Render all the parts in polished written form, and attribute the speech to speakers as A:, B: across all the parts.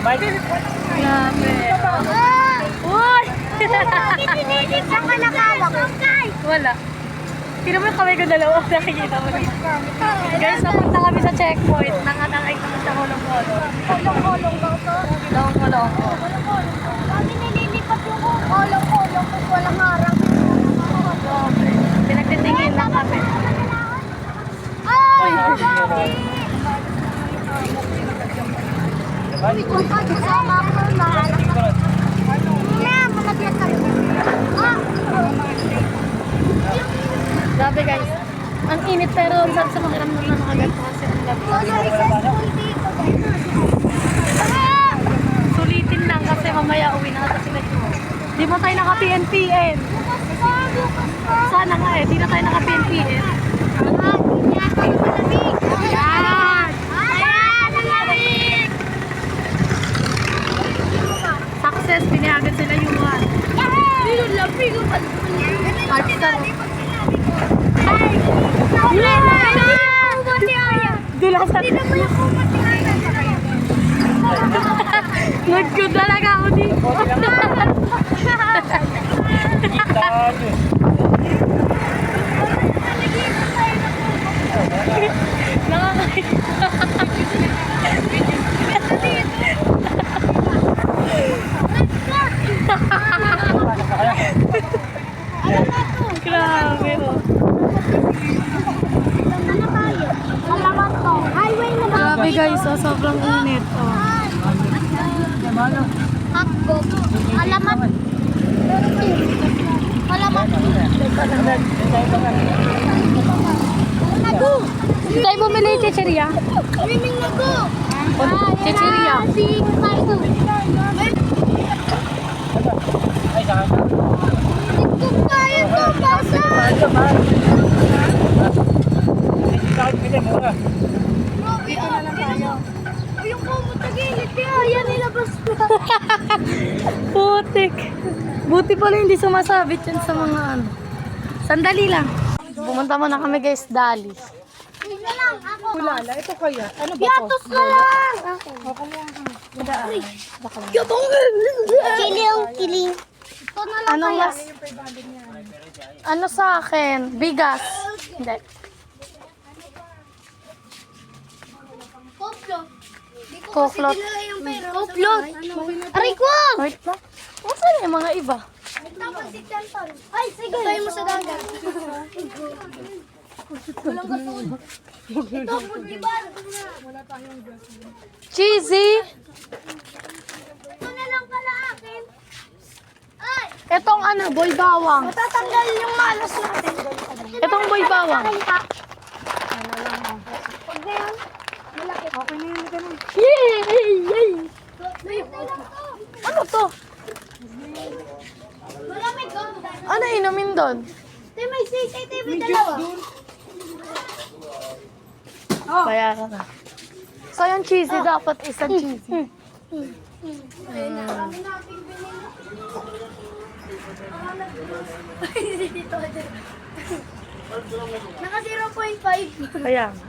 A: Grabe. Uy!
B: Saan ka nakawak?
A: Wala. Tira mo yung kamay ko dalawa. Nakikita mo dito. Guys, napunta kami sa checkpoint. Nanganangay kami sa Holong-Holong.
B: Kolong-kolong daw to.
A: Holong-Holong.
B: Kami nililipat yung kolong-kolong kung walang harang.
A: Pinagtitingin lang kami.
B: Ay! Uy, kung kasama ko na. Malagyan kayo.
A: Grabe guys. Ang init pero sarap sa makiramdam na nakaganto kasi ang gabi. Sulitin lang kasi mamaya uwi na ata sila dito. Di ba tayo naka-PNPN? Sana nga eh, di na tayo naka-PNPN. Success, pinayagan sila yung one. Artstar. Dulasan. Nag-good talaga ako dito. Grabe oh. Grabe guys, oh, sobrang init. Oh.
B: Hakbo. Alamat. Alamat.
A: Tayo bumili yung chicheria?
B: Miming nago.
A: Chicheria.
B: Si Kaido. Tiktok tayo to, basa. Dito na lang tayo. Yung kumot na gilid niya. Yan nilabas na.
A: Putik. Buti pala hindi sumasabit yan sa mga ano. Sandali lang. Pumunta muna kami guys, Dali.
B: Ito lang, ako.
A: Kulala, ito kaya. Ano ba to?
B: Yatos na lang. Kiling, kiling. Ito na lang
A: Ano
B: kaya.
A: mas? Ano sa akin? Bigas. Hindi.
B: Koplot.
A: Koklot.
B: Koplot. Aray ko!
A: Wait lang. Saan yung mga iba?
B: Tapos si Chantal. Ay, sige. Tayo mo sa dagat. Walang gatul. Ito, budiban.
A: Cheesy.
B: Ito na lang pala akin. Ay!
A: Itong ano, boy bawang.
B: Matatanggal yung malas natin.
A: Itong boy bawang.
B: Pag na yan, malaki. Okay na yun. Ganun.
A: Yay!
B: Wait na lang to.
A: Ano to?
B: Malamig ko.
A: Ano inumin doon?
B: Tayo may sisay, tayo may dalawa.
A: Bayaran na. So yung cheesy dapat isang cheesy.
B: Ayun na, kami natin binili. Naka 0.5.
A: Kaya nga.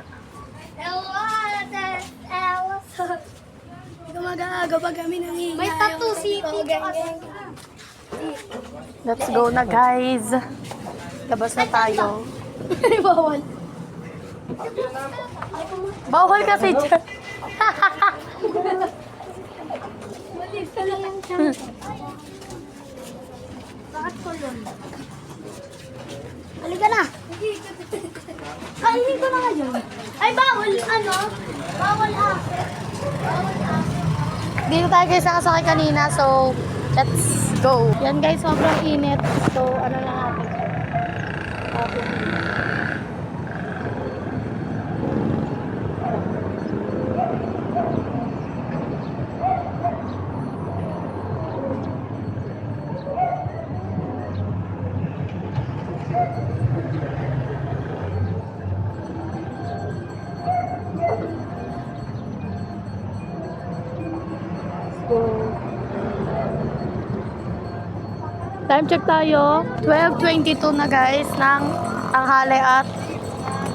B: Gumagaga pa kami ng hingay. May tattoo city kasi.
A: Let's go na guys. Labas na tayo.
B: Bawal.
A: Bawal kasi dyan.
B: Malis ka lang yung chance. Bakit ko yun? Halika na. Kainin ko na ngayon. Ay, bawal ano? Bawal ate. Bawal ate.
A: Dito tayo guys nakasakay kanina. So, let's go. Yan guys, sobrang init. So, ano lang natin. Time check tayo. 12:22 na guys ng tanghali at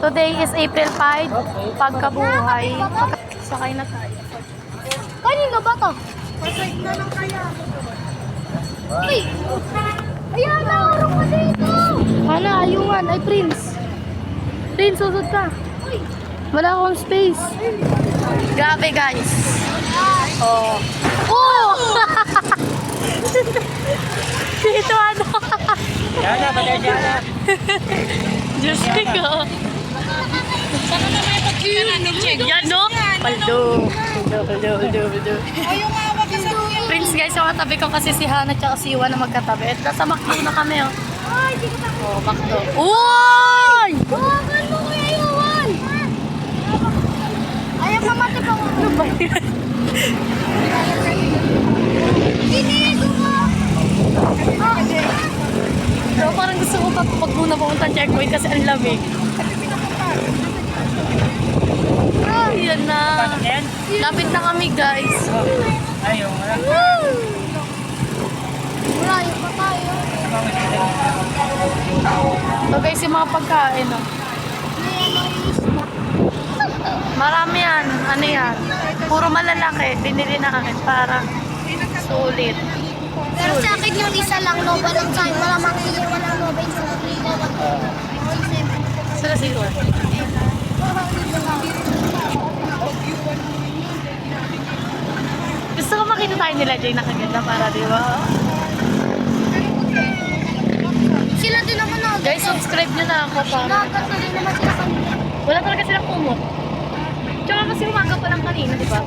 A: today is April 5. Pagkabuhay. Sakay na tayo.
B: Kanino ba to? Pasay na lang kaya. Uy! Ayan, nakarong ko dito!
A: Hana, ayungan. Ay, Prince. Prince, susod ka.
B: Uy!
A: Wala akong space. Grabe, guys. Oh. Dito, ano?
C: Diana, bagay Diana.
A: Diyos ko.
B: Sana na may pagkita natin, Cheng.
A: Yan, no? Paldo. Paldo.
B: Ayun nga, wag ka sa kuya.
A: Prince, guys, yung katabi ko kasi si Hana at si Iwan na magkatabi. At nasa McDo na kami, oh.
B: Ay, di ko pa.
A: Oh, McDo. Uy!
B: Buwakan mo, Kuya Iwan! Ayaw pa mati pa.
A: Ano ba yan?
B: Dinigo mo!
A: Pero parang gusto ko pa pag muna pumunta ang checkpoint kasi ang lamig. Yan na.
C: Yan.
A: Lapit na kami, guys.
C: Ayun, wala.
B: Malayo pa tayo.
A: So, guys, yung mga pagkain, oh.
B: May ano yung isma.
A: Marami yan. Ano yan? Puro malalaki. Binili na akin para sulit.
B: Pero sa akin yung isa lang, Nova lang sa'yo. Wala makikita, wala Nova yung sa
A: Sila si Iwan. Gusto ko makita tayo nila, Jay, nakaganda para, di ba?
B: Sila din naman na.
A: Guys, subscribe nyo na ako para.
B: Nagat na din naman sila kanina.
A: Wala talaga silang kumot. Tsaka kasi umaga pa lang kanina, di ba?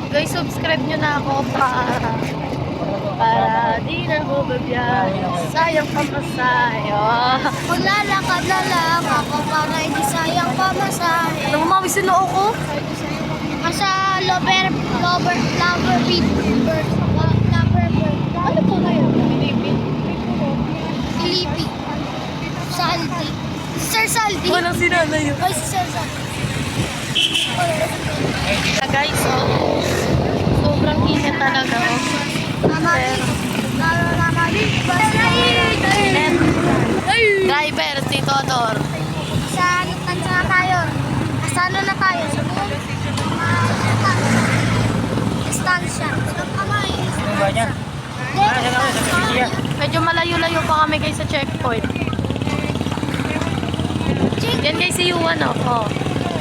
A: Guys, subscribe nyo na ako para di na ako babiyahe. Sayang pamasayo.
B: Maglalakad na lang ako para hindi sayang pamasahe.
A: Namamawi sa noo ko.
B: Sa lover beat bird. Lover bird.
A: Ano po ngayon? Pilipin?
B: Filipi. Saldi. Sir Saldi.
A: Walang sinana yun.
B: Ay, si Sir Saldi.
A: Guys, oh, sobrang init talaga. Oh.
B: Namali. Namali.
A: Net. Driver, si Todor.
B: Sa Nitan na tayo. Sa ano na tayo? Sa buong distansya. Kamay.
C: Ano ba niya?
A: Medyo malayo-layo pa kami guys sa checkpoint. Yan guys si Yuan, oh.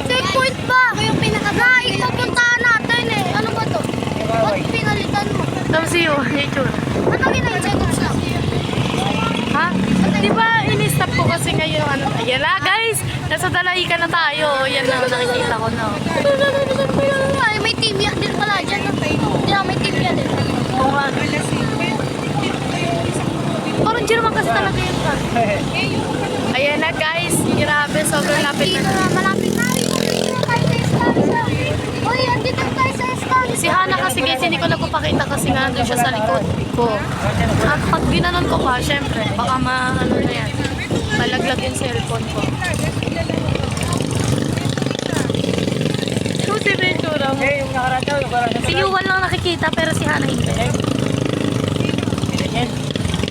B: Checkpoint ba? Ako yung pinakagaling. Pupuntahan natin eh. Ano ba to? Ba't pinalitan mo?
A: Tapos si Yuan, yung
B: Ano ginag-checkpoint lang?
A: ha? Di ba in-stop ko kasi ngayon yung ano? Ayan na guys! Nasa Dalaica na tayo. Yan na, nakikita ko na.
B: Ay, may tibia din pala dyan. Hindi na may tibia din.
A: Oo nga. Parang dyan naman kasi talaga yun pa. Ayan na guys. Grabe, sobrang lapit
B: Dito
A: na.
B: na, malapit na. Ay, dito tayo sa estansya. Uy, andito tayo sa estansya.
A: Si Hana kasi guys, hindi ko napapakita kasi nga doon siya sa likod ko. At pag ginanon ko pa, syempre, baka ano na yan. Malaglag yung cellphone ko. Susi ba yung tsura mo?
C: Yung nakarataw, yung parang
A: Si Yuan lang nakikita pero si Hana hindi.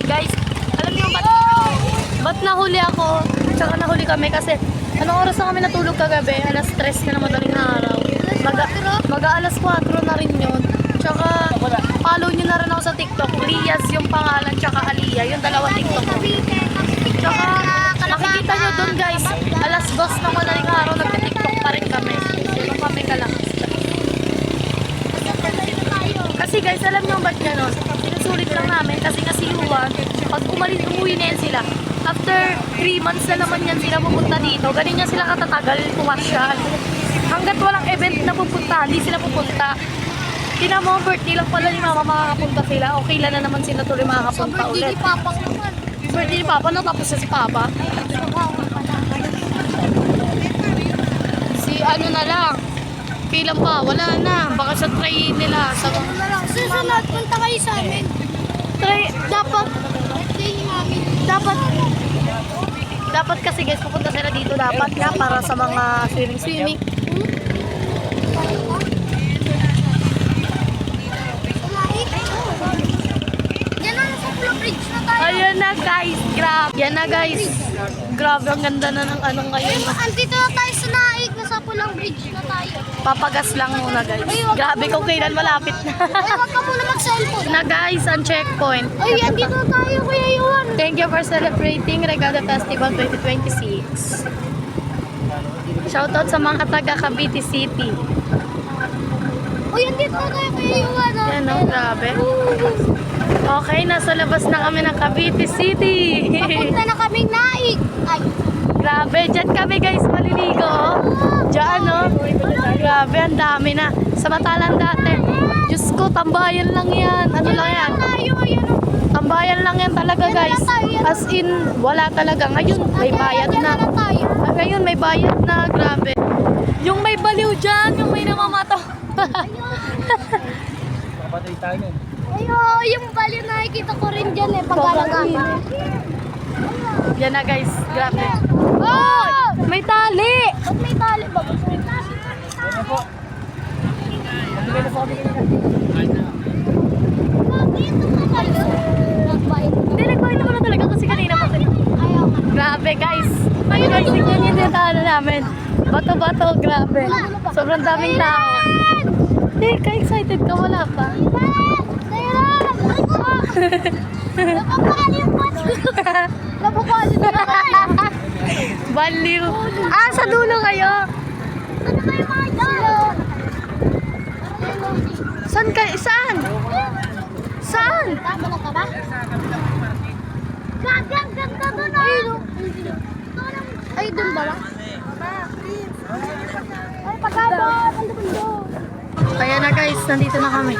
A: Guys, alam niyo ba't nahuli ako? Tsaka nahuli kami kasi anong oras na kami natulog kagabi? Alas 3 na ng madaling araw. Mag-alas 4 na rin yun. Tsaka follow nyo na rin ako sa TikTok. Lias yung pangalan, tsaka Aliyah. Yung dalawa TikTok ko. Tsaka makikita nyo dun guys. Alas 2 ng madaling araw nagka-TikTok pa rin kami. Yung kami ka lang. Kasi guys, alam nyo ba't gano'n? Sinusulit lang namin kasi kasi Yuan, pag umuwi na yan sila, after 3 months na naman yan sila pupunta dito, ganun yan sila katatagal pumasyal. Hanggat walang event na pupunta, hindi sila pupunta. Tina mo, birthday lang pala ni mama makakapunta sila. Okay lang na naman sila tuloy makakapunta
B: Birthday
A: ulit.
B: ni Papa naman.
A: Birthday ni Papa, natapos na si Papa. Si ano na lang, pilang pa, wala na. Baka sa try nila. Sa
B: Ano na lang. Susunod, punta kayo sa amin.
A: try, dapat,
B: Birthday ni Mami.
A: dapat kasi guys, pupunta sila dito dapat nga para sa mga swimming.
B: Yan na, nasa Blue Bridge na tayo.
A: Ayan na guys, grabe. Yan na guys. Grabe, ang ganda na ng ano ngayon.
B: Andito na tayo sa Naik. Nasa walang bridge na tayo.
A: Papagas lang muna guys. Grabe kung kailan malapit na.
B: Ay, wag ka muna mag-cellphone.
A: Na guys, ang checkpoint.
B: Ay, andito na tayo, Kuya Yuan.
A: Thank you for celebrating Regatta Festival 2026. Shoutout sa mga taga Cavite City.
B: Uy, andito na tayo, Kuya Yuan.
A: Yan o, grabe. Okay, nasa labas na kami ng Cavite City.
B: Papunta na kaming naik. Ay,
A: Grabe, dyan kami guys maliligo. Oh. Dyan, no? Grabe, ang dami na. Samantalang dati. Diyos ko, tambayan lang yan. Ano lang yan?
B: tayo, ayun.
A: Tambayan lang yan talaga guys. As in, wala talaga. Ngayon, may bayad na.
B: tayo.
A: Ngayon, may bayad na. Grabe. Yung may baliw dyan, yung may namamato.
C: Kapatid tayo nun.
B: Ayun, yung bali nakikita ko rin dyan eh, pag-alagama.
A: Yan na guys, grabe.
B: Oh!
A: May tali!
B: Ba't may tali ba?
C: Ano po? Bigay na po kami kanina.
B: Dito ka kayo. Nagbayad.
A: Hindi, nagbayad naman na talaga kasi kanina pa.
B: Ayaw nga.
A: Grabe guys. Ayun guys, tignan niyo yung talo namin. Bato-bato, grabe. Sobrang daming tao. Eh, ka-excited ka, wala pa.
B: Napapali na naman.
A: Baliw. Ah, sa dulo kayo.
B: Ano ba yung mga dyan?
A: Saan kayo? Saan? Saan?
B: Tama na ka ba? Gagang ganda doon ah. Ay, doon ba lang? Ay, pagkabot. Ang doon.
A: Kaya na guys, nandito na kami.